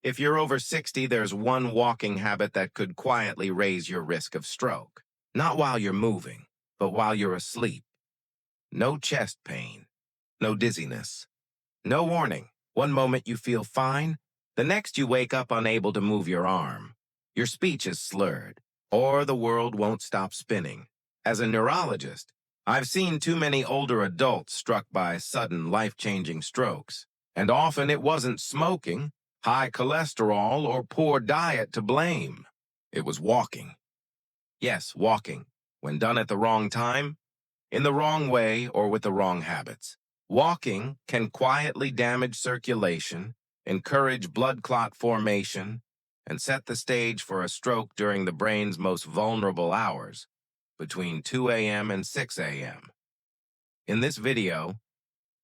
If you're over 60, there's one walking habit that could quietly raise your risk of stroke. Not while you're moving, but while you're asleep. No chest pain, no dizziness. No warning. One moment you feel fine, the next you wake up unable to move your arm. Your speech is slurred, or the world won't stop spinning. As a neurologist, I've seen too many older adults struck by sudden life-changing strokes, and often it wasn't smoking, high cholesterol, or poor diet to blame. It was walking. Yes, walking, when done at the wrong time, in the wrong way, or with the wrong habits. Walking can quietly damage circulation, encourage blood clot formation, and set the stage for a stroke during the brain's most vulnerable hours, between 2 a.m. and 6 a.m. In this video,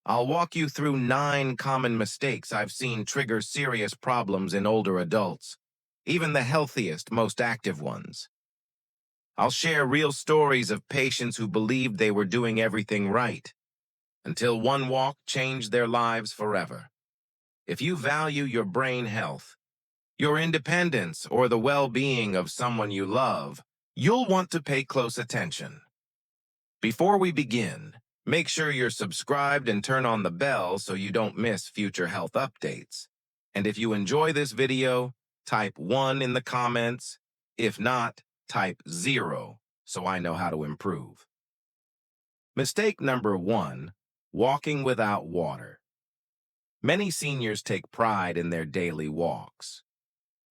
I'll walk you through 9 common mistakes I've seen trigger serious problems in older adults, even the healthiest, most active ones. I'll share real stories of patients who believed they were doing everything right, until one walk changed their lives forever. If you value your brain health, your independence, or the well-being of someone you love, you'll want to pay close attention. Before we begin, make sure you're subscribed and turn on the bell so you don't miss future health updates. And if you enjoy this video, type 1 in the comments. If not, type 0 so I know how to improve. Mistake number 1. Walking without water. Many seniors take pride in their daily walks.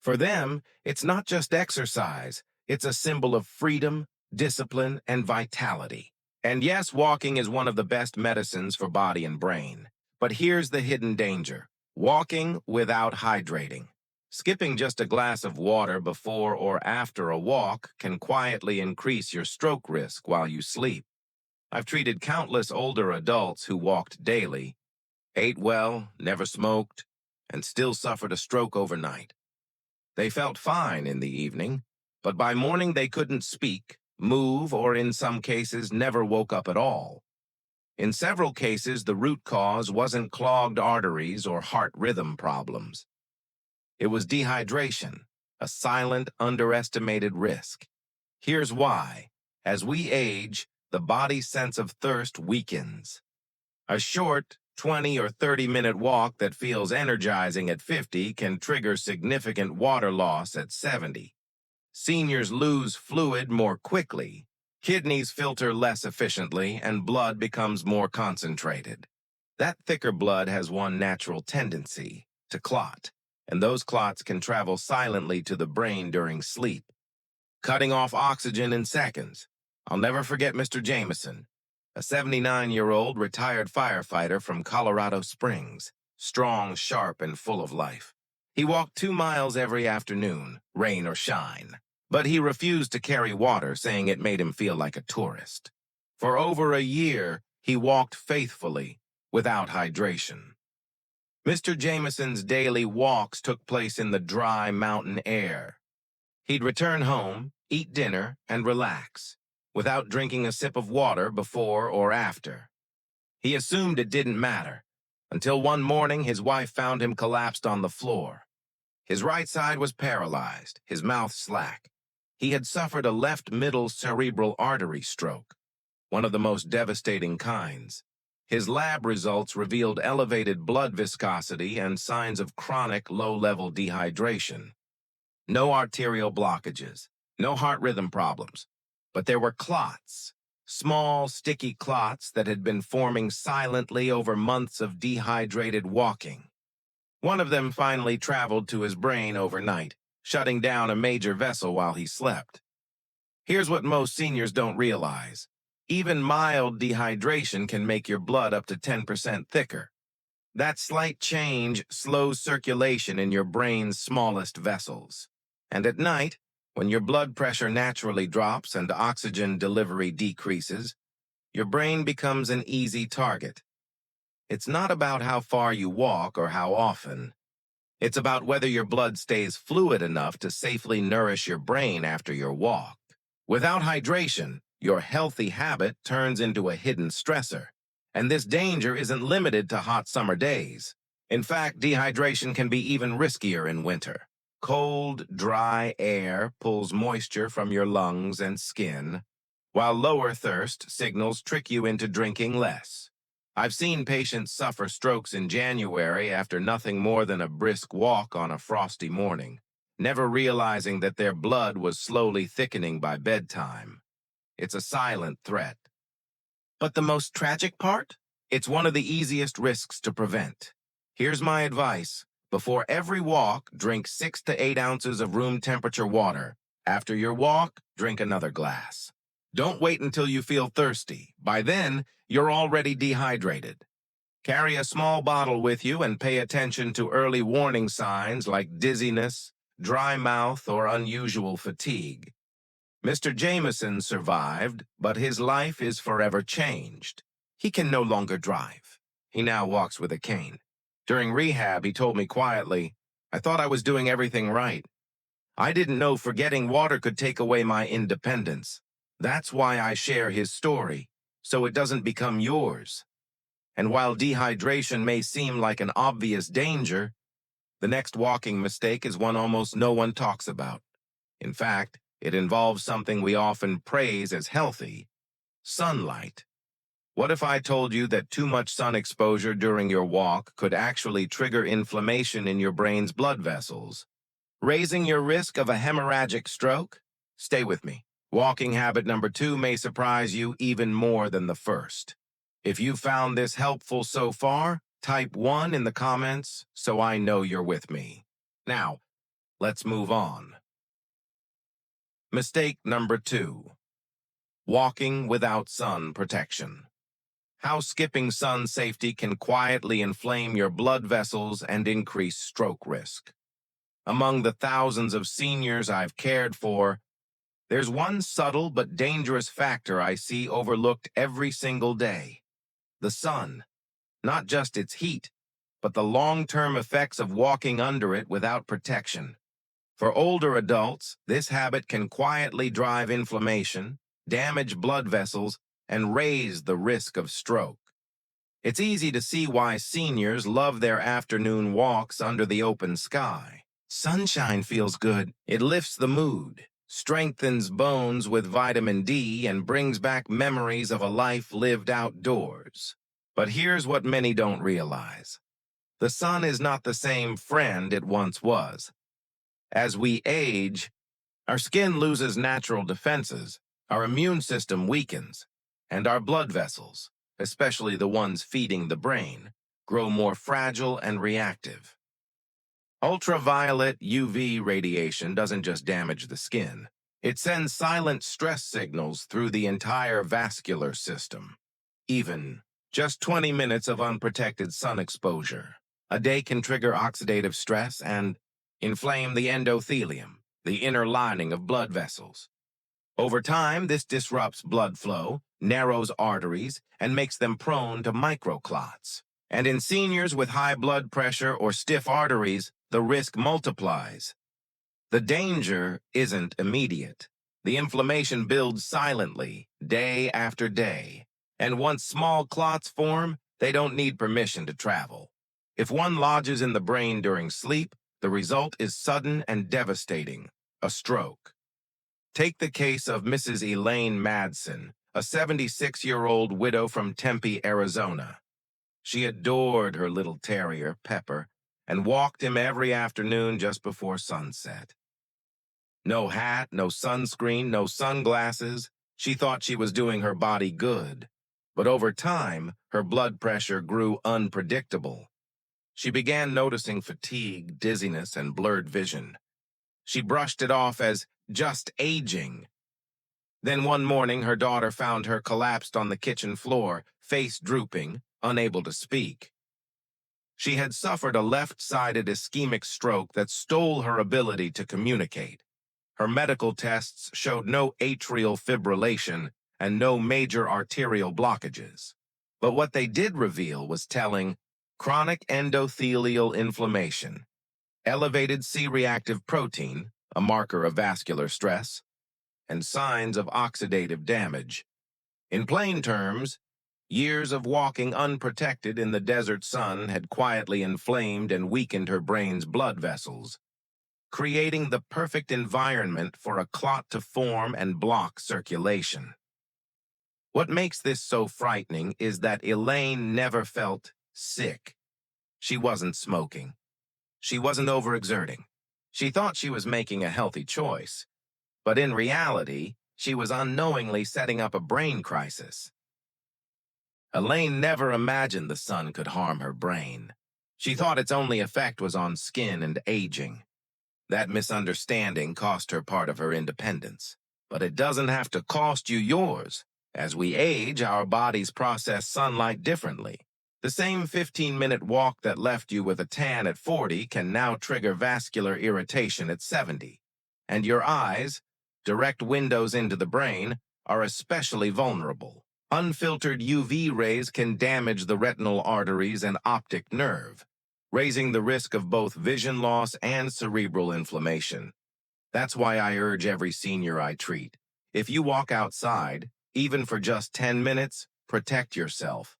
For them, it's not just exercise, it's a symbol of freedom, discipline, and vitality. And yes, walking is one of the best medicines for body and brain. But here's the hidden danger: walking without hydrating. Skipping just a glass of water before or after a walk can quietly increase your stroke risk while you sleep. I've treated countless older adults who walked daily, ate well, never smoked, and still suffered a stroke overnight. They felt fine in the evening, but by morning they couldn't speak, move, or in some cases never woke up at all. In several cases, the root cause wasn't clogged arteries or heart rhythm problems. It was dehydration, a silent, underestimated risk. Here's why. As we age, the body's sense of thirst weakens. A short 20 or 30-minute walk that feels energizing at 50 can trigger significant water loss at 70. Seniors lose fluid more quickly, kidneys filter less efficiently, and blood becomes more concentrated. That thicker blood has one natural tendency: to clot, and those clots can travel silently to the brain during sleep, cutting off oxygen in seconds. I'll never forget Mr. Jameson, a 79-year-old retired firefighter from Colorado Springs, strong, sharp, and full of life. He walked 2 miles every afternoon, rain or shine, but he refused to carry water, saying it made him feel like a tourist. For over a year, he walked faithfully, without hydration. Mr. Jameson's daily walks took place in the dry mountain air. He'd return home, eat dinner, and relax, without drinking a sip of water before or after. He assumed it didn't matter, until one morning his wife found him collapsed on the floor. His right side was paralyzed, his mouth slack. He had suffered a left middle cerebral artery stroke, one of the most devastating kinds. His lab results revealed elevated blood viscosity and signs of chronic low-level dehydration. No arterial blockages, no heart rhythm problems. But there were clots, small, sticky clots that had been forming silently over months of dehydrated walking. One of them finally traveled to his brain overnight, shutting down a major vessel while he slept. Here's what most seniors don't realize. Even mild dehydration can make your blood up to 10% thicker. That slight change slows circulation in your brain's smallest vessels. And at night, when your blood pressure naturally drops and oxygen delivery decreases, your brain becomes an easy target. It's not about how far you walk or how often. It's about whether your blood stays fluid enough to safely nourish your brain after your walk. Without hydration, your healthy habit turns into a hidden stressor. And this danger isn't limited to hot summer days. In fact, dehydration can be even riskier in winter. Cold, dry air pulls moisture from your lungs and skin, while lower thirst signals trick you into drinking less. I've seen patients suffer strokes in January after nothing more than a brisk walk on a frosty morning, never realizing that their blood was slowly thickening by bedtime. It's a silent threat. But the most tragic part? It's one of the easiest risks to prevent. Here's my advice. Before every walk, drink 6 to 8 ounces of room temperature water. After your walk, drink another glass. Don't wait until you feel thirsty. By then, you're already dehydrated. Carry a small bottle with you and pay attention to early warning signs like dizziness, dry mouth, or unusual fatigue. Mr. Jameson survived, but his life is forever changed. He can no longer drive. He now walks with a cane. During rehab, he told me quietly, "I thought I was doing everything right. I didn't know forgetting water could take away my independence. That's why I share his story, so it doesn't become yours." And while dehydration may seem like an obvious danger, the next walking mistake is one almost no one talks about. In fact, it involves something we often praise as healthy: sunlight. What if I told you that too much sun exposure during your walk could actually trigger inflammation in your brain's blood vessels, raising your risk of a hemorrhagic stroke? Stay with me. Walking habit number 2 may surprise you even more than the first. If you found this helpful so far, type 1 in the comments so I know you're with me. Now, let's move on. Mistake number 2. Walking without sun protection. How skipping sun safety can quietly inflame your blood vessels and increase stroke risk. Among the thousands of seniors I've cared for, there's one subtle but dangerous factor I see overlooked every single day: the sun. Not just its heat, but the long-term effects of walking under it without protection. For older adults, this habit can quietly drive inflammation, damage blood vessels, and raise the risk of stroke. It's easy to see why seniors love their afternoon walks under the open sky. Sunshine feels good. It lifts the mood, strengthens bones with vitamin D, and brings back memories of a life lived outdoors. But here's what many don't realize. The sun is not the same friend it once was. As we age, our skin loses natural defenses, our immune system weakens, and our blood vessels, especially the ones feeding the brain, grow more fragile and reactive. Ultraviolet UV radiation doesn't just damage the skin. It sends silent stress signals through the entire vascular system. Even just 20 minutes of unprotected sun exposure a day can trigger oxidative stress and inflame the endothelium, the inner lining of blood vessels. Over time, this disrupts blood flow, narrows arteries, and makes them prone to microclots. And in seniors with high blood pressure or stiff arteries, the risk multiplies. The danger isn't immediate. The inflammation builds silently, day after day. And once small clots form, they don't need permission to travel. If one lodges in the brain during sleep, the result is sudden and devastating: a stroke. Take the case of Mrs. Elaine Madsen, a 76-year-old widow from Tempe, Arizona. She adored her little terrier, Pepper, and walked him every afternoon just before sunset. No hat, no sunscreen, no sunglasses. She thought she was doing her body good. But over time, her blood pressure grew unpredictable. She began noticing fatigue, dizziness, and blurred vision. She brushed it off as just aging. Then one morning, her daughter found her collapsed on the kitchen floor, face drooping, unable to speak. She had suffered a left-sided ischemic stroke that stole her ability to communicate. Her medical tests showed no atrial fibrillation and no major arterial blockages. But what they did reveal was telling: chronic endothelial inflammation, elevated C-reactive protein, a marker of vascular stress, and signs of oxidative damage. In plain terms, Years of walking unprotected in the desert sun had quietly inflamed and weakened her brain's blood vessels, creating the perfect environment for a clot to form and block circulation. What makes this so frightening is that Elaine never felt sick. She wasn't smoking. She wasn't overexerting. She thought she was making a healthy choice, but in reality, she was unknowingly setting up a brain crisis. Elaine never imagined the sun could harm her brain. She thought its only effect was on skin and aging. That misunderstanding cost her part of her independence. But it doesn't have to cost you yours. As we age, our bodies process sunlight differently. The same 15-minute walk that left you with a tan at 40 can now trigger vascular irritation at 70. And your eyes, direct windows into the brain, are especially vulnerable. Unfiltered UV rays can damage the retinal arteries and optic nerve, raising the risk of both vision loss and cerebral inflammation. That's why I urge every senior I treat, if you walk outside, even for just 10 minutes, protect yourself.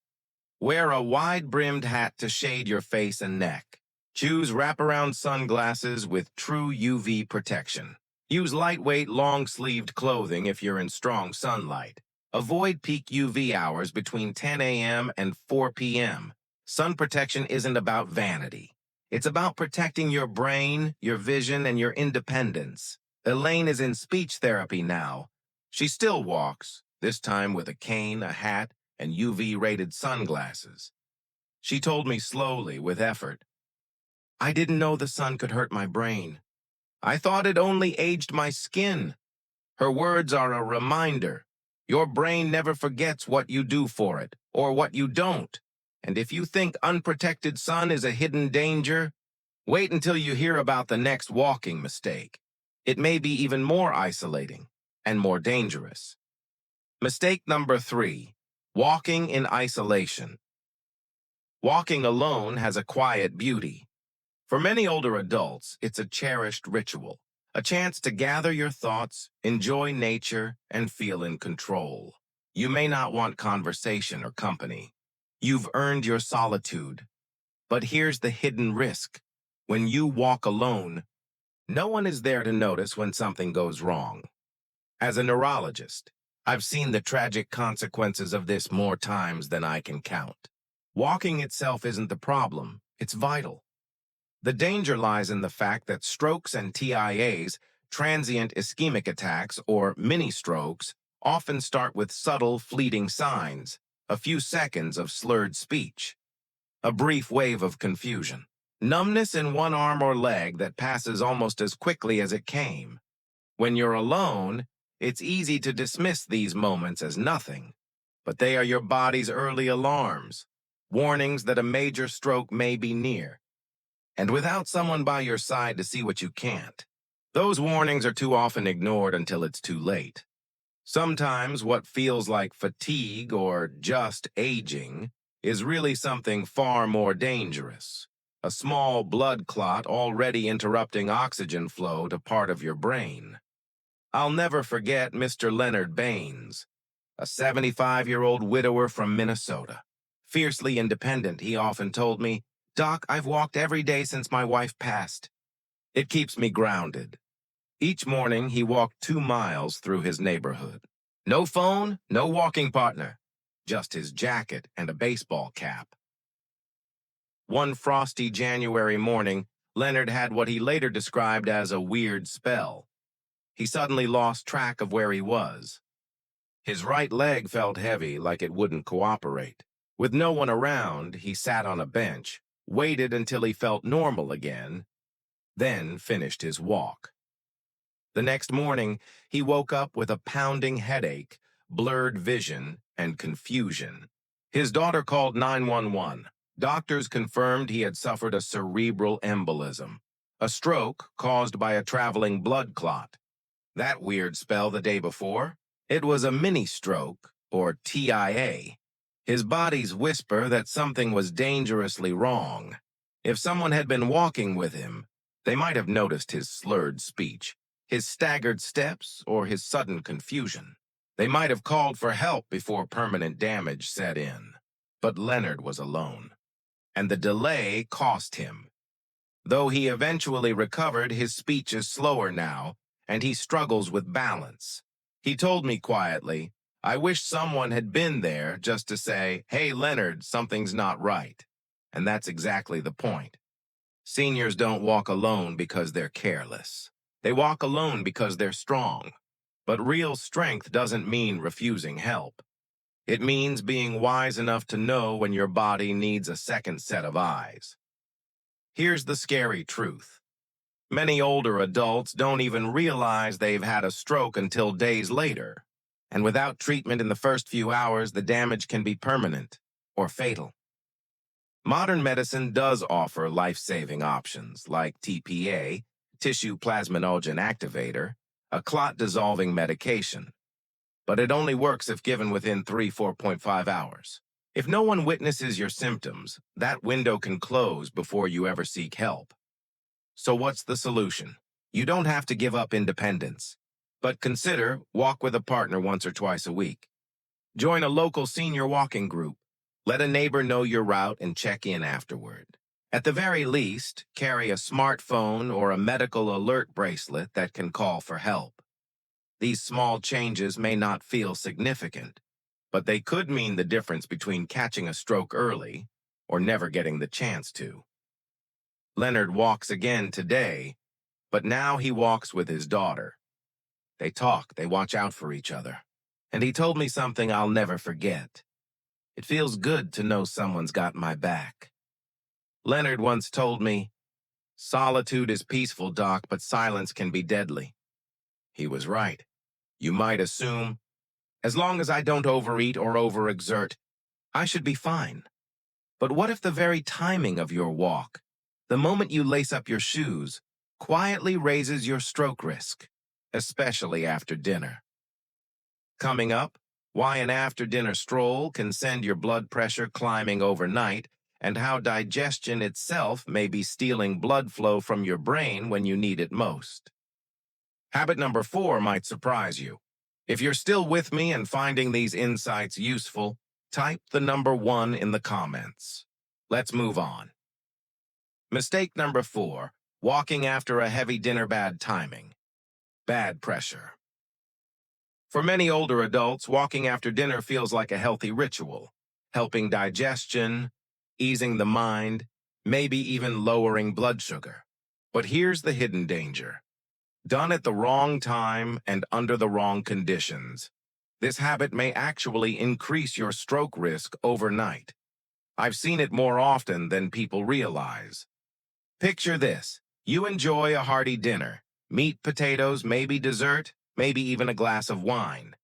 Wear a wide-brimmed hat to shade your face and neck. Choose wraparound sunglasses with true UV protection. Use lightweight, long-sleeved clothing if you're in strong sunlight. Avoid peak UV hours between 10 a.m. and 4 p.m. Sun protection isn't about vanity. It's about protecting your brain, your vision, and your independence. Elaine is in speech therapy now. She still walks, this time with a cane, a hat, and UV-rated sunglasses. She told me slowly, with effort, "I didn't know the sun could hurt my brain. I thought it only aged my skin." Her words are a reminder. Your brain never forgets what you do for it, or what you don't. And if you think unprotected sun is a hidden danger, wait until you hear about the next walking mistake. It may be even more isolating and more dangerous. Mistake number 3, walking in isolation. Walking alone has a quiet beauty. For many older adults, it's a cherished ritual, a chance to gather your thoughts, enjoy nature, and feel in control. You may not want conversation or company. You've earned your solitude. But here's the hidden risk. When you walk alone, no one is there to notice when something goes wrong. As a neurologist, I've seen the tragic consequences of this more times than I can count. Walking itself isn't the problem, it's vital. The danger lies in the fact that strokes and TIAs, transient ischemic attacks, or mini-strokes, often start with subtle, fleeting signs, a few seconds of slurred speech, a brief wave of confusion, numbness in one arm or leg that passes almost as quickly as it came. When you're alone, it's easy to dismiss these moments as nothing, but they are your body's early alarms, warnings that a major stroke may be near. And without someone by your side to see what you can't, those warnings are too often ignored until it's too late. Sometimes what feels like fatigue or just aging is really something far more dangerous. A small blood clot already interrupting oxygen flow to part of your brain. I'll never forget Mr. Leonard Baines, a 75-year-old widower from Minnesota. Fiercely independent, he often told me, "Doc, I've walked every day since my wife passed. It keeps me grounded." Each morning, he walked 2 miles through his neighborhood. No phone, no walking partner, just his jacket and a baseball cap. One frosty January morning, Leonard had what he later described as a weird spell. He suddenly lost track of where he was. His right leg felt heavy, like it wouldn't cooperate. With no one around, he sat on a bench, waited until he felt normal again, then finished his walk. The next morning, he woke up with a pounding headache, blurred vision, and confusion. His daughter called 911. Doctors confirmed he had suffered a cerebral embolism, a stroke caused by a traveling blood clot. That weird spell the day before, it was a mini-stroke, or TIA. His body's whisper that something was dangerously wrong. If someone had been walking with him, they might have noticed his slurred speech, his staggered steps, or his sudden confusion. They might have called for help before permanent damage set in. But Leonard was alone, and the delay cost him. Though he eventually recovered, his speech is slower now, and he struggles with balance. He told me quietly, "I wish someone had been there just to say, 'Hey, Leonard, something's not right.'" And that's exactly the point. Seniors don't walk alone because they're careless. They walk alone because they're strong. But real strength doesn't mean refusing help. It means being wise enough to know when your body needs a second set of eyes. Here's the scary truth. Many older adults don't even realize they've had a stroke until days later. And without treatment in the first few hours, the damage can be permanent or fatal. Modern medicine does offer life-saving options like TPA, tissue plasminogen activator, a clot-dissolving medication. But it only works if given within 4.5 hours. If no one witnesses your symptoms, that window can close before you ever seek help. So what's the solution? You don't have to give up independence, but consider walk with a partner once or twice a week. Join a local senior walking group. Let a neighbor know your route and check in afterward. At the very least, carry a smartphone or a medical alert bracelet that can call for help. These small changes may not feel significant, but they could mean the difference between catching a stroke early or never getting the chance to. Leonard walks again today, but now he walks with his daughter. They talk, they watch out for each other. And he told me something I'll never forget. It feels good to know someone's got my back. Leonard once told me, "Solitude is peaceful, Doc, but silence can be deadly." He was right. You might assume, as long as I don't overeat or overexert, I should be fine. But what if the very timing of your walk, the moment you lace up your shoes, quietly raises your stroke risk, especially after dinner? Coming up, why an after-dinner stroll can send your blood pressure climbing overnight, and how digestion itself may be stealing blood flow from your brain when you need it most. Habit number 4 might surprise you. If you're still with me and finding these insights useful, type the number 1 in the comments. Let's move on. Mistake number 4, walking after a heavy dinner, bad timing. Bad pressure. For many older adults, walking after dinner feels like a healthy ritual, helping digestion, easing the mind, maybe even lowering blood sugar. But here's the hidden danger. Done at the wrong time and under the wrong conditions, this habit may actually increase your stroke risk overnight. I've seen it more often than people realize. Picture this. You enjoy a hearty dinner, meat, potatoes, maybe dessert, maybe even a glass of wine.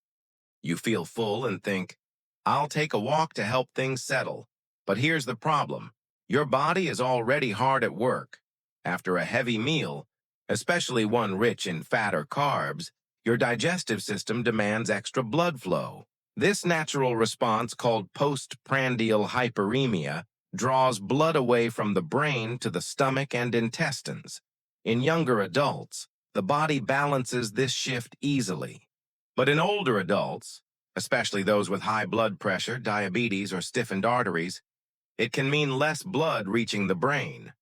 You feel full and think, "I'll take a walk to help things settle." But here's the problem. Your body is already hard at work. After a heavy meal, especially one rich in fat or carbs, your digestive system demands extra blood flow. This natural response, called postprandial hyperemia, draws blood away from the brain to the stomach and intestines. In younger adults, the body balances this shift easily. But in older adults, especially those with high blood pressure, diabetes, or stiffened arteries, it can mean less blood reaching the brain.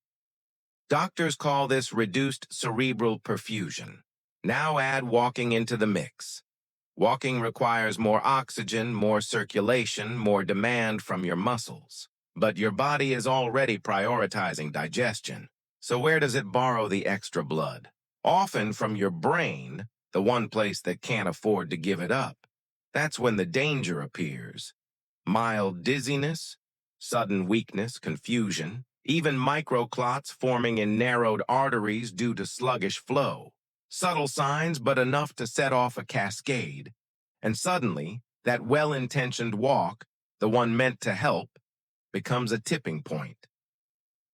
Doctors call this reduced cerebral perfusion. Now add walking into the mix. Walking requires more oxygen, more circulation, more demand from your muscles. But your body is already prioritizing digestion. So where does it borrow the extra blood? Often from your brain, the one place that can't afford to give it up. That's when the danger appears. Mild dizziness, sudden weakness, confusion, even microclots forming in narrowed arteries due to sluggish flow. Subtle signs, but enough to set off a cascade. And suddenly, that well-intentioned walk, the one meant to help, becomes a tipping point.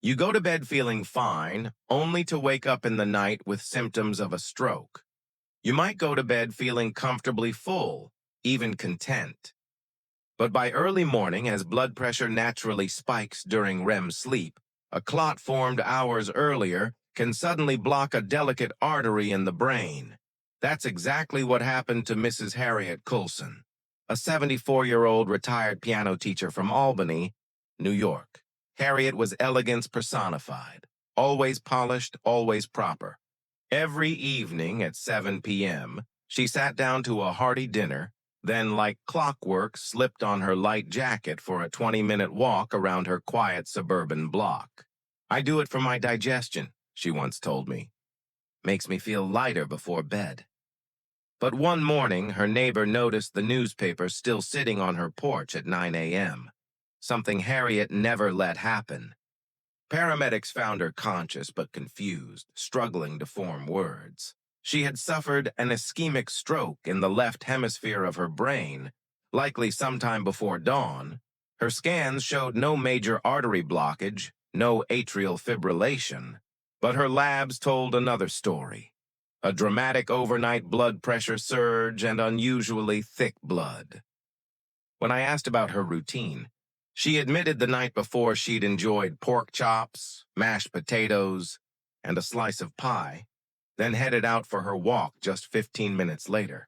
You go to bed feeling fine, only to wake up in the night with symptoms of a stroke. You might go to bed feeling comfortably full, even content. But by early morning, as blood pressure naturally spikes during REM sleep, a clot formed hours earlier can suddenly block a delicate artery in the brain. That's exactly what happened to Mrs. Harriet Coulson, a 74-year-old retired piano teacher from Albany, New York. Harriet was elegance personified, always polished, always proper. Every evening at 7 p.m., she sat down to a hearty dinner, then, like clockwork, slipped on her light jacket for a 20-minute walk around her quiet suburban block. "I do it for my digestion," she once told me. "Makes me feel lighter before bed." But one morning, her neighbor noticed the newspaper still sitting on her porch at 9 a.m., something Harriet never let happen. Paramedics found her conscious but confused, struggling to form words. She had suffered an ischemic stroke in the left hemisphere of her brain, likely sometime before dawn. Her scans showed no major artery blockage, no atrial fibrillation, but her labs told another story. A dramatic overnight blood pressure surge and unusually thick blood. When I asked about her routine, she admitted the night before she'd enjoyed pork chops, mashed potatoes, and a slice of pie, then headed out for her walk just 15 minutes later.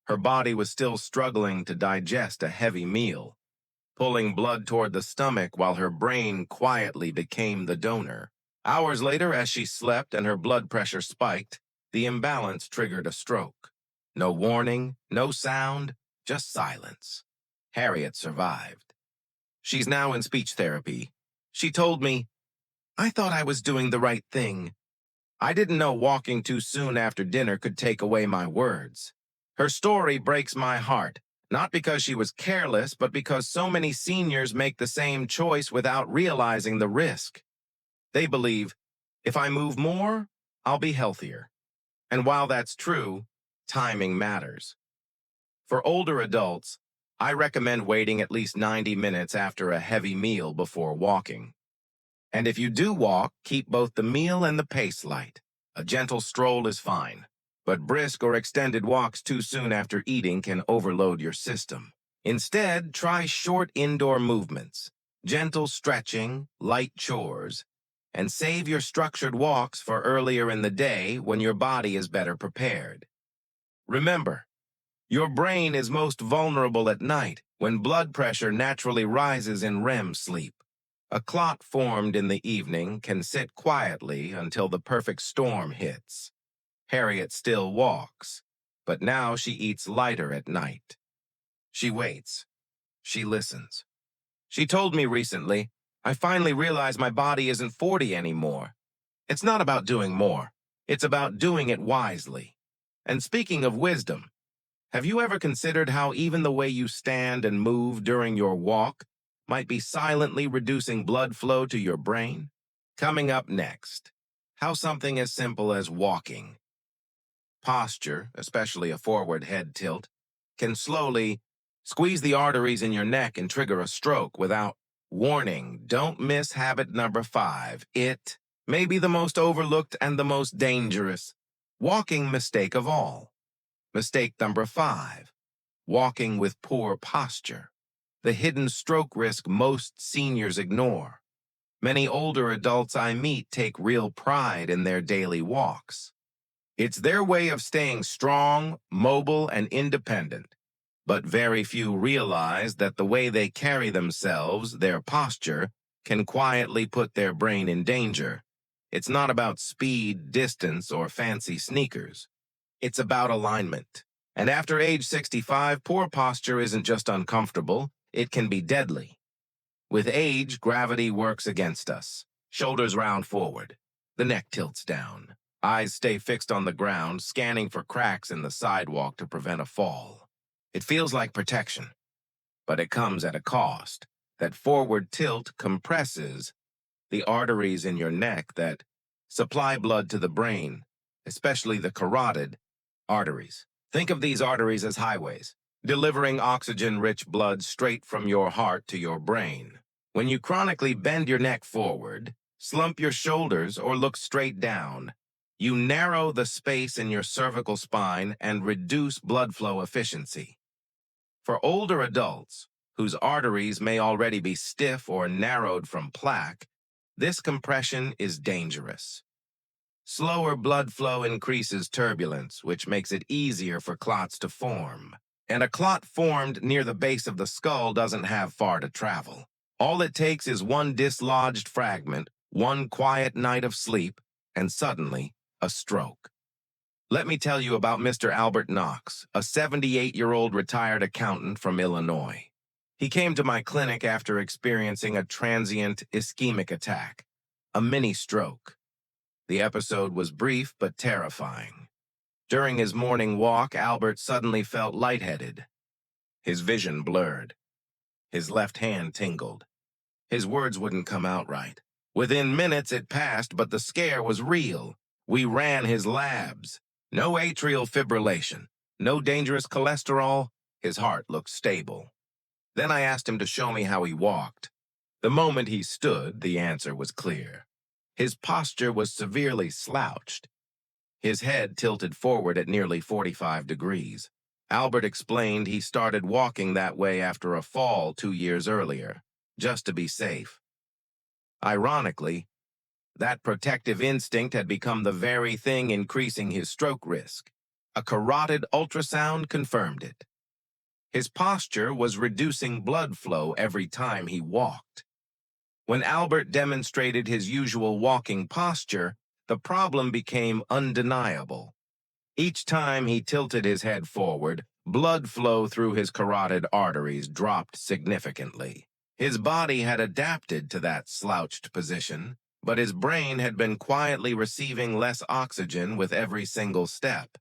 Her body was still struggling to digest a heavy meal, pulling blood toward the stomach while her brain quietly became the donor. Hours later, as she slept and her blood pressure spiked, the imbalance triggered a stroke. No warning, no sound, just silence. Harriet survived. She's now in speech therapy. She told me, "I thought I was doing the right thing. I didn't know walking too soon after dinner could take away my words." Her story breaks my heart, not because she was careless, but because so many seniors make the same choice without realizing the risk. They believe, if I move more, I'll be healthier. And while that's true, timing matters. For older adults, I recommend waiting at least 90 minutes after a heavy meal before walking. And if you do walk, keep both the meal and the pace light. A gentle stroll is fine, but brisk or extended walks too soon after eating can overload your system. Instead, try short indoor movements, gentle stretching, light chores, and save your structured walks for earlier in the day when your body is better prepared. Remember, your brain is most vulnerable at night when blood pressure naturally rises in REM sleep. A clot formed in the evening can sit quietly until the perfect storm hits. Harriet still walks, but now she eats lighter at night. She waits. She listens. She told me recently, "I finally realized my body isn't 40 anymore." It's not about doing more. It's about doing it wisely. And speaking of wisdom, have you ever considered how even the way you stand and move during your walk might be silently reducing blood flow to your brain? Coming up next, how something as simple as walking, posture, especially a forward head tilt, can slowly squeeze the arteries in your neck and trigger a stroke without warning. Don't miss habit number 5. It may be the most overlooked and the most dangerous walking mistake of all. Mistake number 5. Walking with poor posture. The hidden stroke risk most seniors ignore. Many older adults I meet take real pride in their daily walks. It's their way of staying strong, mobile, and independent. But very few realize that the way they carry themselves, their posture, can quietly put their brain in danger. It's not about speed, distance, or fancy sneakers. It's about alignment. And after age 65, poor posture isn't just uncomfortable, it can be deadly. With age, gravity works against us. Shoulders round forward. The neck tilts down. Eyes stay fixed on the ground, scanning for cracks in the sidewalk to prevent a fall. It feels like protection, but it comes at a cost. That forward tilt compresses the arteries in your neck that supply blood to the brain, especially the carotid arteries. Think of these arteries as highways, delivering oxygen-rich blood straight from your heart to your brain. When you chronically bend your neck forward, slump your shoulders, or look straight down, you narrow the space in your cervical spine and reduce blood flow efficiency. For older adults, whose arteries may already be stiff or narrowed from plaque, this compression is dangerous. Slower blood flow increases turbulence, which makes it easier for clots to form. And a clot formed near the base of the skull doesn't have far to travel. All it takes is one dislodged fragment, one quiet night of sleep, and suddenly, a stroke. Let me tell you about Mr. Albert Knox, a 78-year-old retired accountant from Illinois. He came to my clinic after experiencing a transient ischemic attack, a mini stroke. The episode was brief but terrifying. During his morning walk, Albert suddenly felt lightheaded. His vision blurred. His left hand tingled. His words wouldn't come out right. Within minutes it passed, but the scare was real. We ran his labs. No atrial fibrillation, no dangerous cholesterol. His heart looked stable. Then I asked him to show me how he walked. The moment he stood, the answer was clear. His posture was severely slouched. His head tilted forward at nearly 45 degrees. Albert explained he started walking that way after a fall 2 years earlier, just to be safe. Ironically, that protective instinct had become the very thing increasing his stroke risk. A carotid ultrasound confirmed it. His posture was reducing blood flow every time he walked. When Albert demonstrated his usual walking posture, the problem became undeniable. Each time he tilted his head forward, blood flow through his carotid arteries dropped significantly. His body had adapted to that slouched position, but his brain had been quietly receiving less oxygen with every single step.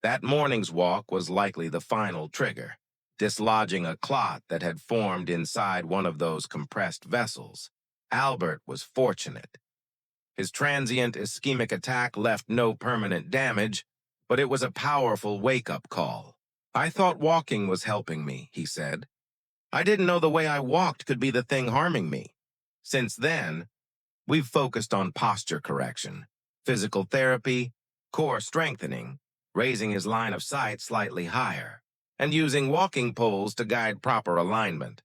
That morning's walk was likely the final trigger, dislodging a clot that had formed inside one of those compressed vessels. Albert was fortunate. His transient ischemic attack left no permanent damage, but it was a powerful wake-up call. "I thought walking was helping me," he said. "I didn't know the way I walked could be the thing harming me." Since then, we've focused on posture correction, physical therapy, core strengthening, raising his line of sight slightly higher, and using walking poles to guide proper alignment.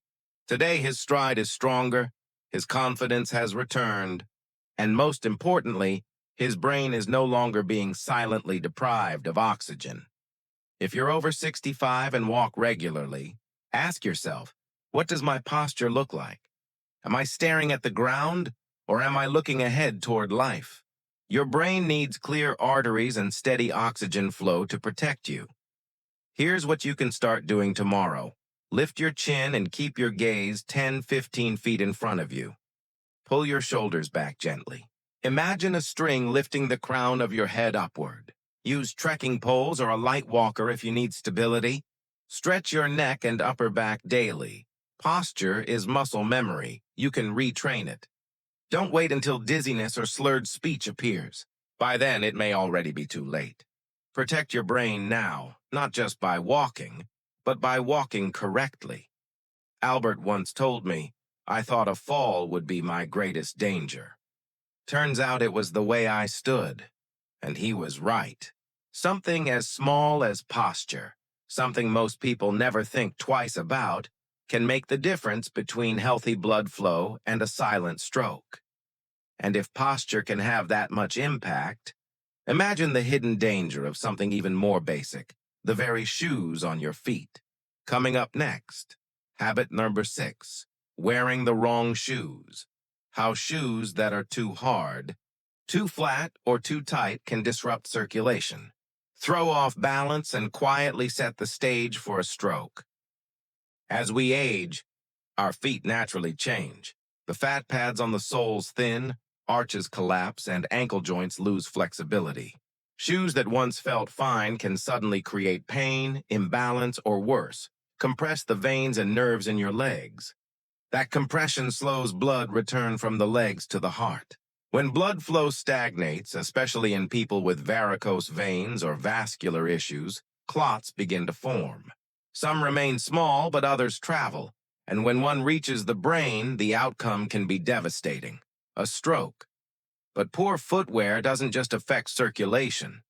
Today, his stride is stronger, his confidence has returned, and most importantly, his brain is no longer being silently deprived of oxygen. If you're over 65 and walk regularly, ask yourself, what does my posture look like? Am I staring at the ground, or am I looking ahead toward life? Your brain needs clear arteries and steady oxygen flow to protect you. Here's what you can start doing tomorrow. Lift your chin and keep your gaze 10-15 feet in front of you. Pull your shoulders back gently. Imagine a string lifting the crown of your head upward. Use trekking poles or a light walker if you need stability. Stretch your neck and upper back daily. Posture is muscle memory. You can retrain it. Don't wait until dizziness or slurred speech appears. By then, it may already be too late. Protect your brain now, not just by walking, but by walking correctly. Albert once told me, I thought a fall would be my greatest danger. Turns out it was the way I stood, and he was right. Something as small as posture, something most people never think twice about, can make the difference between healthy blood flow and a silent stroke. And if posture can have that much impact, imagine the hidden danger of something even more basic, the very shoes on your feet. Coming up next, habit number 6, wearing the wrong shoes. How shoes that are too hard, too flat, or too tight can disrupt circulation, throw off balance, and quietly set the stage for a stroke. As we age, our feet naturally change. The fat pads on the soles thin, arches collapse, and ankle joints lose flexibility. Shoes that once felt fine can suddenly create pain, imbalance, or worse, compress the veins and nerves in your legs. That compression slows blood return from the legs to the heart. When blood flow stagnates, especially in people with varicose veins or vascular issues, clots begin to form. Some remain small, but others travel, and when one reaches the brain, the outcome can be devastating, a stroke. But poor footwear doesn't just affect circulation.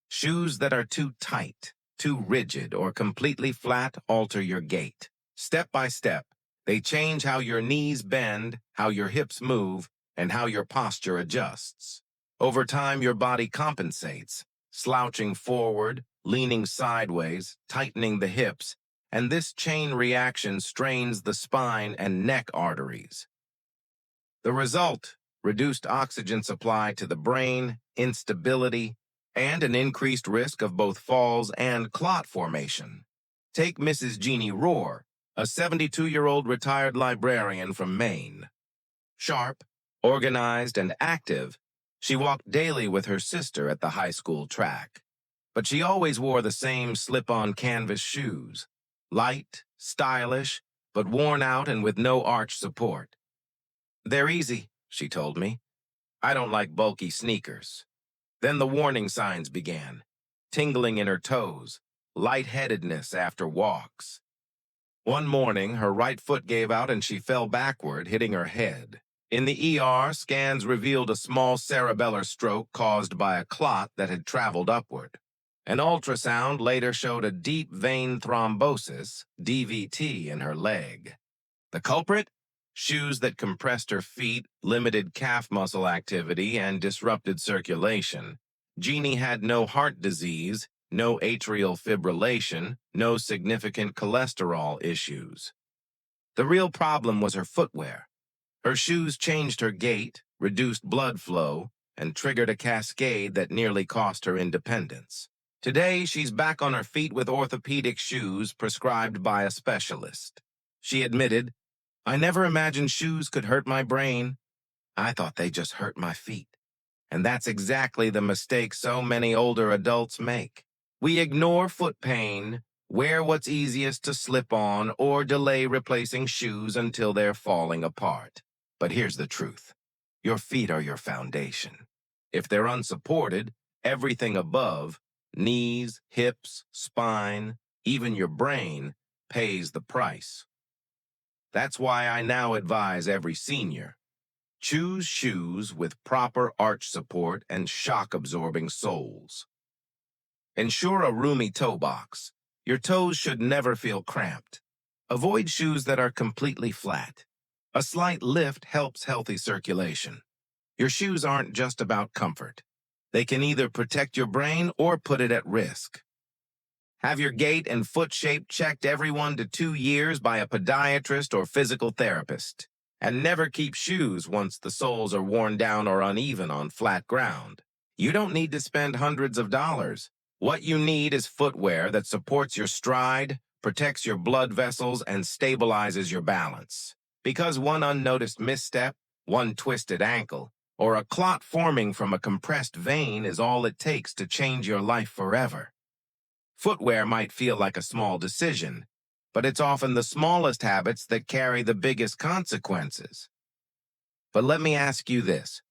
Shoes that are too tight, too rigid, or completely flat alter your gait. Step by step, they change how your knees bend, how your hips move, and how your posture adjusts. Over time, your body compensates, slouching forward, leaning sideways, tightening the hips, and this chain reaction strains the spine and neck arteries. The result, reduced oxygen supply to the brain, instability, and an increased risk of both falls and clot formation. Take Mrs. Jeannie Rohr, a 72-year-old retired librarian from Maine. Sharp, organized, and active, she walked daily with her sister at the high school track. But she always wore the same slip-on canvas shoes, light, stylish, but worn out and with no arch support. "They're easy," she told me. "I don't like bulky sneakers." Then the warning signs began, tingling in her toes, lightheadedness after walks. One morning, her right foot gave out and she fell backward, hitting her head. In the ER, scans revealed a small cerebellar stroke caused by a clot that had traveled upward. An ultrasound later showed a deep vein thrombosis, DVT, in her leg. The culprit? Shoes that compressed her feet, limited calf muscle activity, and disrupted circulation. Jeannie had no heart disease, no atrial fibrillation, no significant cholesterol issues. The real problem was her footwear. Her shoes changed her gait, reduced blood flow, and triggered a cascade that nearly cost her independence. Today, she's back on her feet with orthopedic shoes prescribed by a specialist. She admitted, "I never imagined shoes could hurt my brain. I thought they just hurt my feet." And that's exactly the mistake so many older adults make. We ignore foot pain, wear what's easiest to slip on, or delay replacing shoes until they're falling apart. But here's the truth. Your feet are your foundation. If they're unsupported, everything above, knees, hips, spine, even your brain, pays the price. That's why I now advise every senior, choose shoes with proper arch support and shock-absorbing soles. Ensure a roomy toe box. Your toes should never feel cramped. Avoid shoes that are completely flat. A slight lift helps healthy circulation. Your shoes aren't just about comfort. They can either protect your brain or put it at risk. Have your gait and foot shape checked every 1 to 2 years by a podiatrist or physical therapist. And never keep shoes once the soles are worn down or uneven on flat ground. You don't need to spend hundreds of dollars. What you need is footwear that supports your stride, protects your blood vessels, and stabilizes your balance. Because one unnoticed misstep, one twisted ankle, or a clot forming from a compressed vein is all it takes to change your life forever. Footwear might feel like a small decision, but it's often the smallest habits that carry the biggest consequences. But let me ask you this.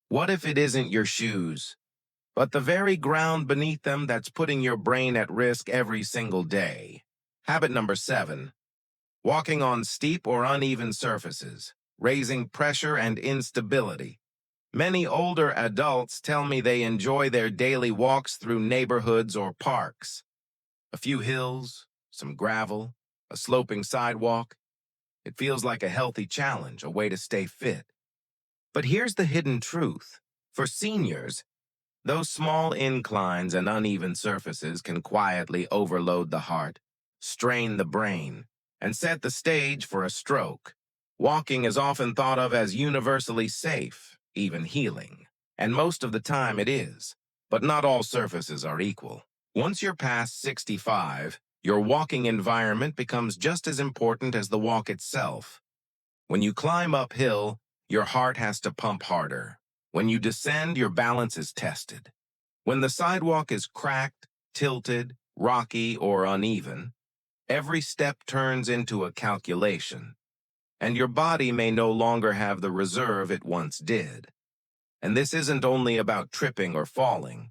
What if it isn't your shoes, but the very ground beneath them that's putting your brain at risk every single day? Habit number 7, walking on steep or uneven surfaces, raising pressure and instability. Many older adults tell me they enjoy their daily walks through neighborhoods or parks. A few hills, some gravel, a sloping sidewalk. It feels like a healthy challenge, a way to stay fit. But here's the hidden truth. For seniors, those small inclines and uneven surfaces can quietly overload the heart, strain the brain, and set the stage for a stroke. Walking is often thought of as universally safe, even healing. And most of the time it is. But not all surfaces are equal. Once you're past 65, your walking environment becomes just as important as the walk itself. When you climb uphill, your heart has to pump harder. When you descend, your balance is tested. When the sidewalk is cracked, tilted, rocky, or uneven, every step turns into a calculation, and your body may no longer have the reserve it once did. And this isn't only about tripping or falling.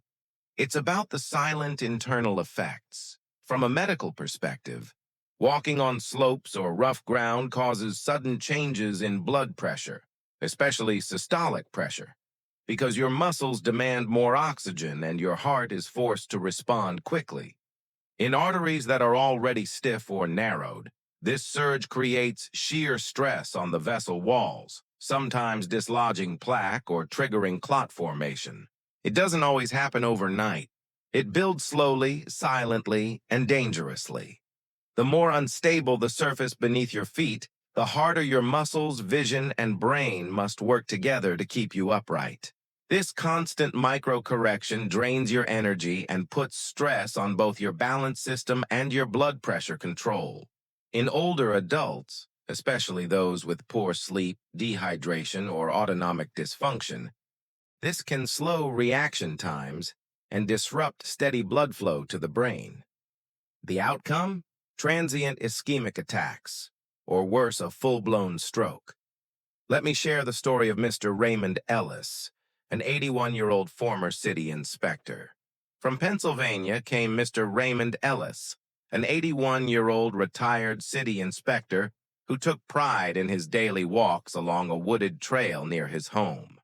It's about the silent internal effects. From a medical perspective, walking on slopes or rough ground causes sudden changes in blood pressure, especially systolic pressure, because your muscles demand more oxygen and your heart is forced to respond quickly. In arteries that are already stiff or narrowed, this surge creates shear stress on the vessel walls, sometimes dislodging plaque or triggering clot formation. It doesn't always happen overnight. It builds slowly, silently, and dangerously. The more unstable the surface beneath your feet, the harder your muscles, vision, and brain must work together to keep you upright. This constant micro-correction drains your energy and puts stress on both your balance system and your blood pressure control. In older adults, especially those with poor sleep, dehydration, or autonomic dysfunction, this can slow reaction times and disrupt steady blood flow to the brain. The outcome? Transient ischemic attacks, or worse, a full-blown stroke. Let me share the story of Mr. Raymond Ellis, an 81-year-old former city inspector. From Pennsylvania came Mr. Raymond Ellis, an 81-year-old retired city inspector who took pride in his daily walks along a wooded trail near his home.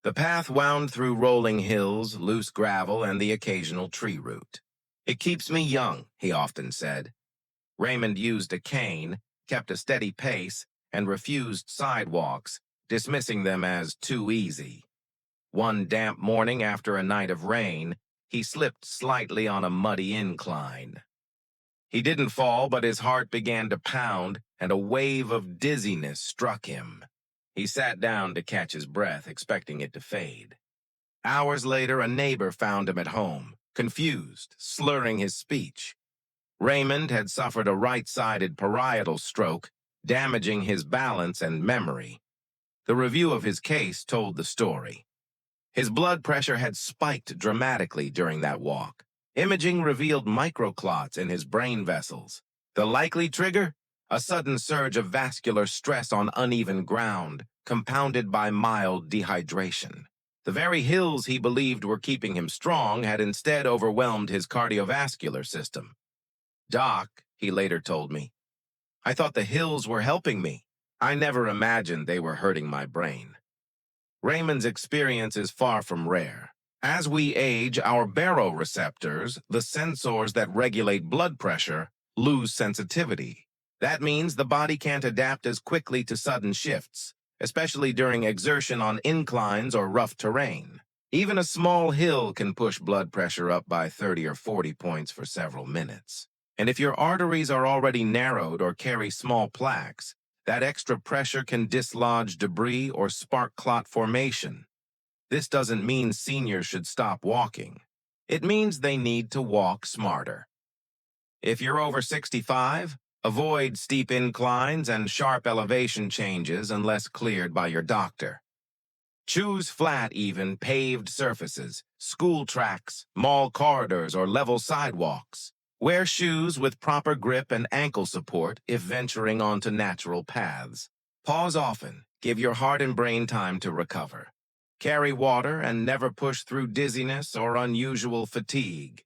The path wound through rolling hills, loose gravel, and the occasional tree root. "It keeps me young," he often said. Raymond used a cane, kept a steady pace, and refused sidewalks, dismissing them as too easy. One damp morning after a night of rain, he slipped slightly on a muddy incline. He didn't fall, but his heart began to pound, and a wave of dizziness struck him. He sat down to catch his breath, expecting it to fade. Hours later, a neighbor found him at home, confused, slurring his speech. Raymond had suffered a right-sided parietal stroke, damaging his balance and memory. The review of his case told the story. His blood pressure had spiked dramatically during that walk. Imaging revealed microclots in his brain vessels. The likely trigger? A sudden surge of vascular stress on uneven ground, compounded by mild dehydration. The very hills he believed were keeping him strong had instead overwhelmed his cardiovascular system. "Doc," he later told me, "I thought the hills were helping me. I never imagined they were hurting my brain." Raymond's experience is far from rare. As we age, our baroreceptors, the sensors that regulate blood pressure, lose sensitivity. That means the body can't adapt as quickly to sudden shifts, especially during exertion on inclines or rough terrain. Even a small hill can push blood pressure up by 30 or 40 points for several minutes. And if your arteries are already narrowed or carry small plaques, that extra pressure can dislodge debris or spark clot formation. This doesn't mean seniors should stop walking. It means they need to walk smarter. If you're over 65, avoid steep inclines and sharp elevation changes unless cleared by your doctor. Choose flat, even, paved surfaces, school tracks, mall corridors, or level sidewalks. Wear shoes with proper grip and ankle support if venturing onto natural paths. Pause often. Give your heart and brain time to recover. Carry water and never push through dizziness or unusual fatigue.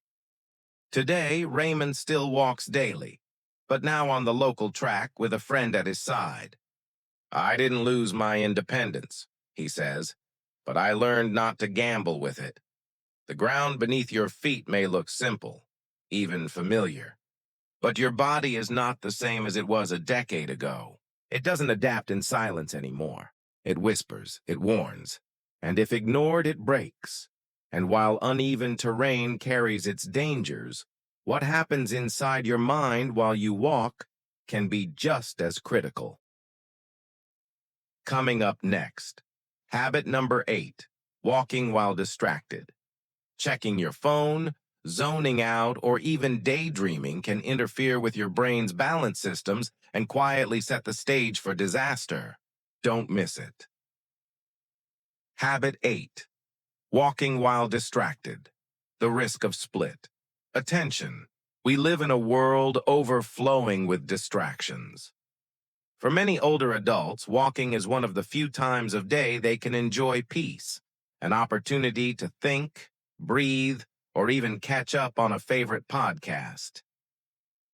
Today, Raymond still walks daily, but now on the local track with a friend at his side. "I didn't lose my independence," he says, "but I learned not to gamble with it. The ground beneath your feet may look simple, even familiar, but your body is not the same as it was a decade ago. It doesn't adapt in silence anymore. It whispers, it warns, and if ignored, it breaks. And while uneven terrain carries its dangers, what happens inside your mind while you walk can be just as critical." Coming up next, habit number 8, walking while distracted. Checking your phone, zoning out, or even daydreaming can interfere with your brain's balance systems and quietly set the stage for disaster. Don't miss it. Habit 8. Walking while distracted. The risk of split. Attention. We live in a world overflowing with distractions. For many older adults, walking is one of the few times of day they can enjoy peace, an opportunity to think, breathe, or even catch up on a favorite podcast.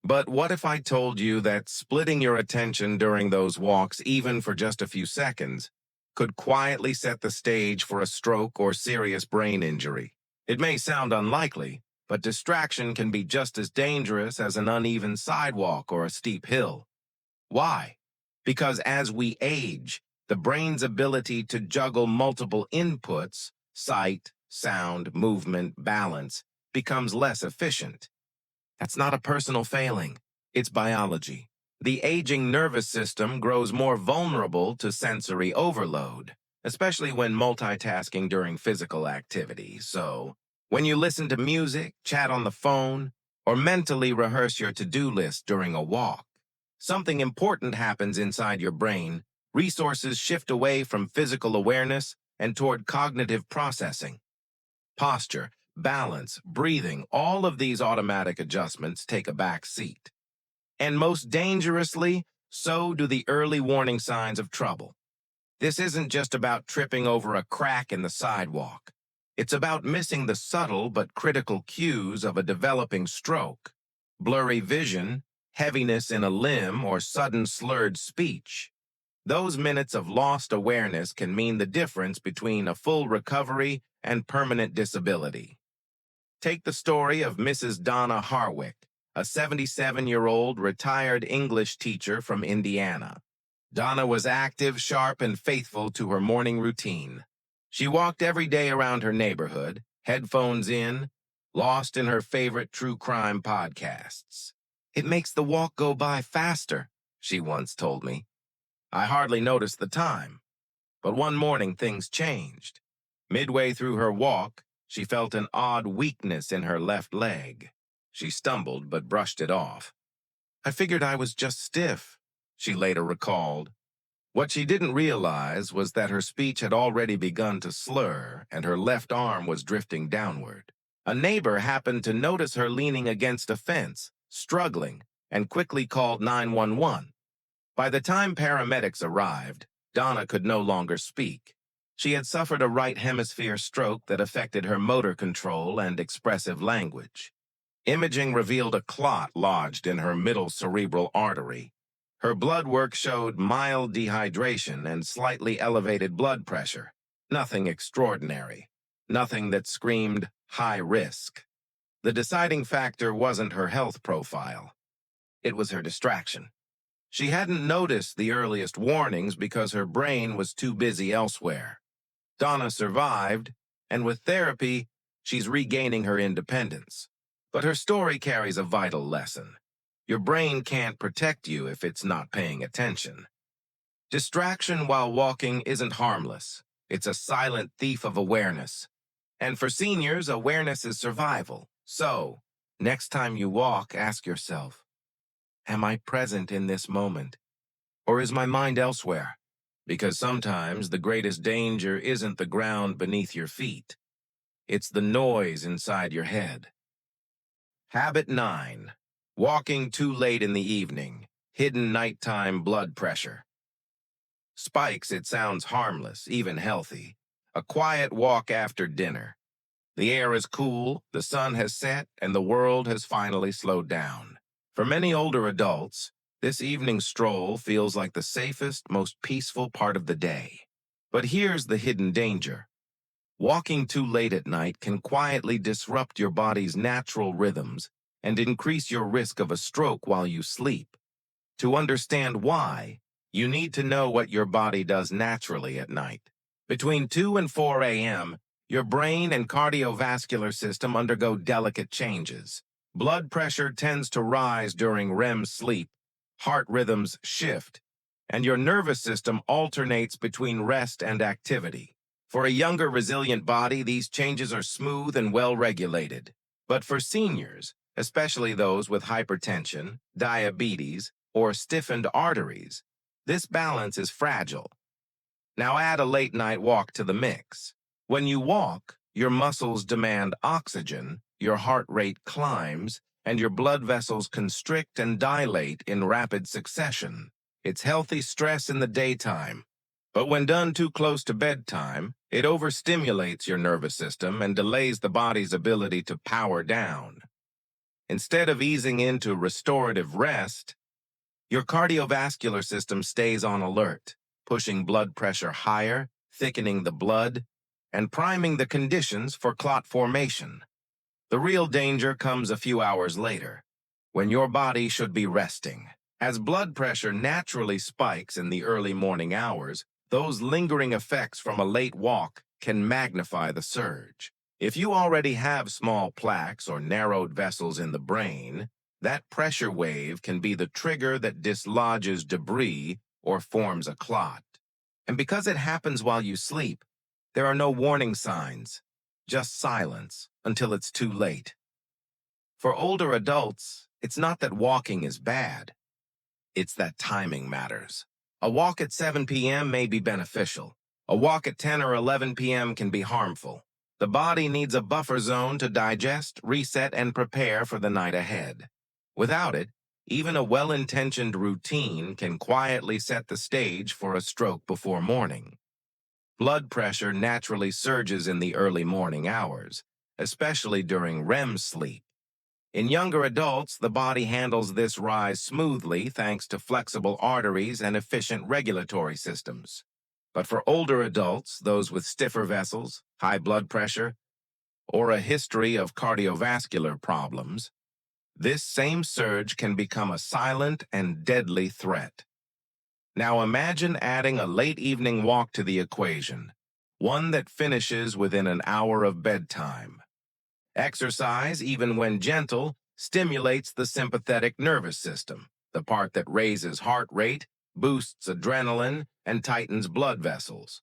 But what if I told you that splitting your attention during those walks, even for just a few seconds, could quietly set the stage for a stroke or serious brain injury? It may sound unlikely, but distraction can be just as dangerous as an uneven sidewalk or a steep hill. Why? Because as we age, The brain's ability to juggle multiple inputs, sight, sound, movement, balance, becomes less efficient. That's not a personal failing. It's biology. The aging nervous system grows more vulnerable to sensory overload, especially when multitasking during physical activity. So, when you listen to music, chat on the phone, or mentally rehearse your to-do list during a walk, something important happens inside your brain. Resources shift away from physical awareness and toward cognitive processing. Posture, balance, breathing, all of these automatic adjustments take a back seat. And most dangerously, so do the early warning signs of trouble. This isn't just about tripping over a crack in the sidewalk. It's about missing the subtle but critical cues of a developing stroke. Blurry vision, heaviness in a limb, or sudden slurred speech. Those minutes of lost awareness can mean the difference between a full recovery and permanent disability. Take the story of Mrs. Donna Harwick, a 77-year-old retired English teacher from Indiana. Donna was active, sharp, and faithful to her morning routine. She walked every day around her neighborhood, headphones in, lost in her favorite true crime podcasts. "It makes the walk go by faster," she once told me. I hardly noticed the time. But one morning things changed. Midway through her walk, she felt an odd weakness in her left leg. She stumbled but brushed it off. "I figured I was just stiff," she later recalled. What she didn't realize was that her speech had already begun to slur and her left arm was drifting downward. A neighbor happened to notice her leaning against a fence, struggling, and quickly called 911. By the time paramedics arrived, Donna could no longer speak. She had suffered a right hemisphere stroke that affected her motor control and expressive language. Imaging revealed a clot lodged in her middle cerebral artery. Her blood work showed mild dehydration and slightly elevated blood pressure. Nothing extraordinary. Nothing that screamed high risk. The deciding factor wasn't her health profile. It was her distraction. She hadn't noticed the earliest warnings because her brain was too busy elsewhere. Donna survived, and with therapy, she's regaining her independence. But her story carries a vital lesson. Your brain can't protect you if it's not paying attention. Distraction while walking isn't harmless. It's a silent thief of awareness. And for seniors, awareness is survival. So, next time you walk, ask yourself, am I present in this moment? Or is my mind elsewhere? Because sometimes the greatest danger isn't the ground beneath your feet. It's the noise inside your head. Habit 9. Walking too late in the evening. Hidden nighttime blood pressure. Spikes, it sounds harmless, even healthy. A quiet walk after dinner. The air is cool, the sun has set, and the world has finally slowed down. For many older adults, this evening stroll feels like the safest, most peaceful part of the day. But here's the hidden danger. Walking too late at night can quietly disrupt your body's natural rhythms and increase your risk of a stroke while you sleep. To understand why, you need to know what your body does naturally at night. Between 2 and 4 a.m., your brain and cardiovascular system undergo delicate changes. Blood pressure tends to rise during REM sleep, heart rhythms shift, and your nervous system alternates between rest and activity. For a younger, resilient body, these changes are smooth and well-regulated. But for seniors, especially those with hypertension, diabetes, or stiffened arteries, this balance is fragile. Now add a late-night walk to the mix. When you walk, your muscles demand oxygen, your heart rate climbs, and your blood vessels constrict and dilate in rapid succession. It's healthy stress in the daytime. But when done too close to bedtime, it overstimulates your nervous system and delays the body's ability to power down. Instead of easing into restorative rest, your cardiovascular system stays on alert, pushing blood pressure higher, thickening the blood, and priming the conditions for clot formation. The real danger comes a few hours later, when your body should be resting. As blood pressure naturally spikes in the early morning hours, Those lingering effects from a late walk can magnify the surge. If you already have small plaques or narrowed vessels in the brain, that pressure wave can be the trigger that dislodges debris or forms a clot. And because it happens while you sleep, there are no warning signs, just silence until it's too late. For older adults, it's not that walking is bad, it's that timing matters. A walk at 7 p.m. may be beneficial. A walk at 10 or 11 p.m. can be harmful. The body needs a buffer zone to digest, reset, and prepare for the night ahead. Without it, even a well-intentioned routine can quietly set the stage for a stroke before morning. Blood pressure naturally surges in the early morning hours, especially during REM sleep. In younger adults, the body handles this rise smoothly thanks to flexible arteries and efficient regulatory systems. But for older adults, those with stiffer vessels, high blood pressure, or a history of cardiovascular problems, this same surge can become a silent and deadly threat. Now imagine adding a late evening walk to the equation, one that finishes within an hour of bedtime. Exercise, even when gentle, stimulates the sympathetic nervous system, the part that raises heart rate, boosts adrenaline, and tightens blood vessels.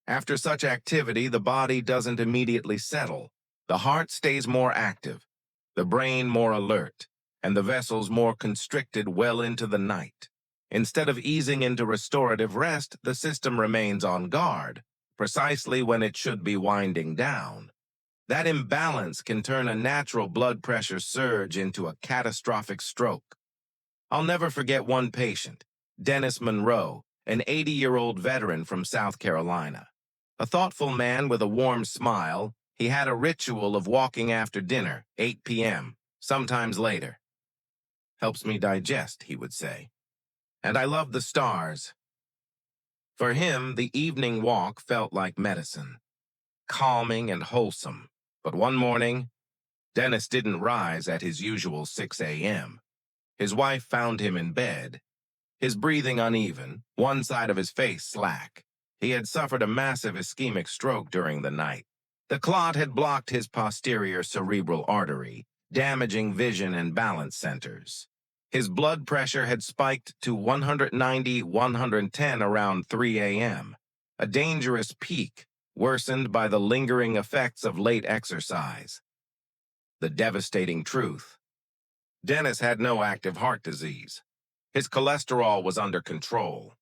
After such activity, the body doesn't immediately settle. The heart stays more active, the brain more alert, and the vessels more constricted well into the night. Instead of easing into restorative rest, the system remains on guard, precisely when it should be winding down. That imbalance can turn a natural blood pressure surge into a catastrophic stroke. I'll never forget one patient, Dennis Monroe, an 80-year-old veteran from South Carolina. A thoughtful man with a warm smile, he had a ritual of walking after dinner, 8 p.m., sometimes later. "Helps me digest," he would say. "And I love the stars." For him, the evening walk felt like medicine, calming and wholesome. But one morning, Dennis didn't rise at his usual 6 a.m. His wife found him in bed, his breathing uneven, one side of his face slack. He had suffered a massive ischemic stroke during the night. The clot had blocked his posterior cerebral artery, damaging vision and balance centers. His blood pressure had spiked to 190/110 around 3 a.m., a dangerous peak worsened by the lingering effects of late exercise. The devastating truth: Dennis had no active heart disease. His cholesterol was under control.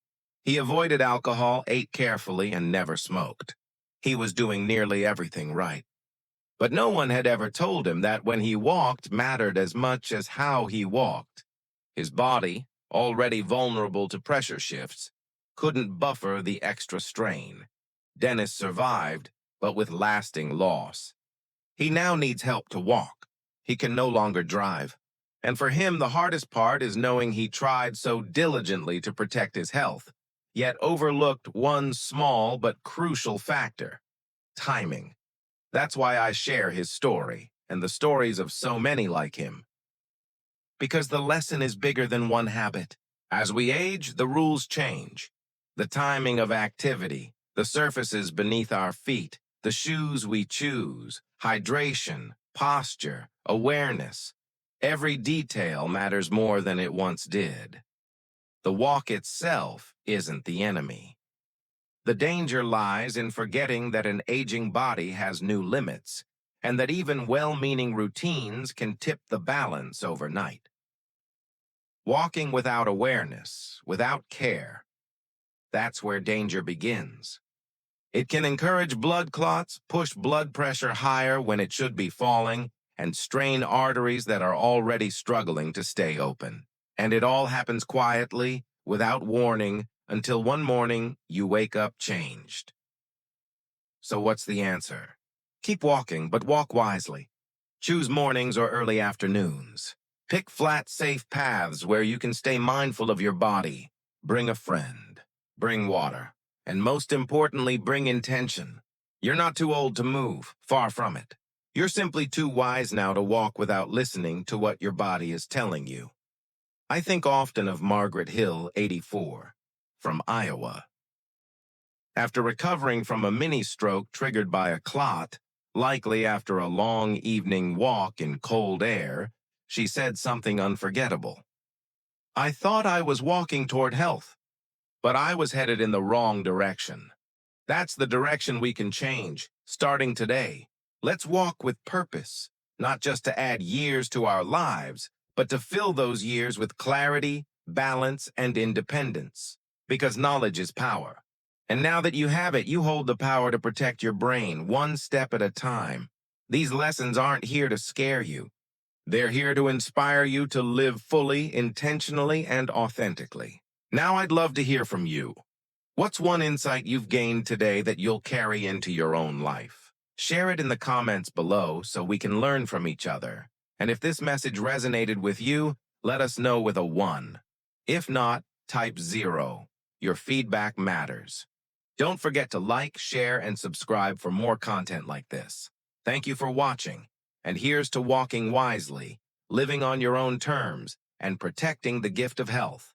He avoided alcohol, ate carefully, and never smoked. He was doing nearly everything right. But no one had ever told him that when he walked mattered as much as how he walked. His body, already vulnerable to pressure shifts, couldn't buffer the extra strain. Dennis survived, but with lasting loss. He now needs help to walk. He can no longer drive. And for him, the hardest part is knowing he tried so diligently to protect his health, yet overlooked one small but crucial factor: timing. That's why I share his story, and the stories of so many like him. Because the lesson is bigger than one habit. As we age, the rules change. The timing of activity, the surfaces beneath our feet, the shoes we choose, hydration, posture, awareness. Every detail matters more than it once did. The walk itself isn't the enemy. The danger lies in forgetting that an aging body has new limits, and that even well-meaning routines can tip the balance overnight. Walking without awareness, without care, that's where danger begins. It can encourage blood clots, push blood pressure higher when it should be falling, and strain arteries that are already struggling to stay open. And it all happens quietly, without warning, until one morning you wake up changed. So what's the answer? Keep walking, but walk wisely. Choose mornings or early afternoons. Pick flat, safe paths where you can stay mindful of your body. Bring a friend. Bring water. And most importantly, bring intention. You're not too old to move, far from it. You're simply too wise now to walk without listening to what your body is telling you. I think often of Margaret Hill, 84, from Iowa. After recovering from a mini stroke triggered by a clot, likely after a long evening walk in cold air, she said something unforgettable. I thought I was walking toward health, but I was headed in the wrong direction. That's the direction we can change, starting today. Let's walk with purpose, not just to add years to our lives, but to fill those years with clarity, balance, and independence. Because knowledge is power. And now that you have it, you hold the power to protect your brain one step at a time. These lessons aren't here to scare you. They're here to inspire you to live fully, intentionally, and authentically. Now I'd love to hear from you. What's one insight you've gained today that you'll carry into your own life? Share it in the comments below so we can learn from each other. And if this message resonated with you, let us know with a 1. If not, type 0. Your feedback matters. Don't forget to like, share, and subscribe for more content like this. Thank you for watching. And here's to walking wisely, living on your own terms, and protecting the gift of health.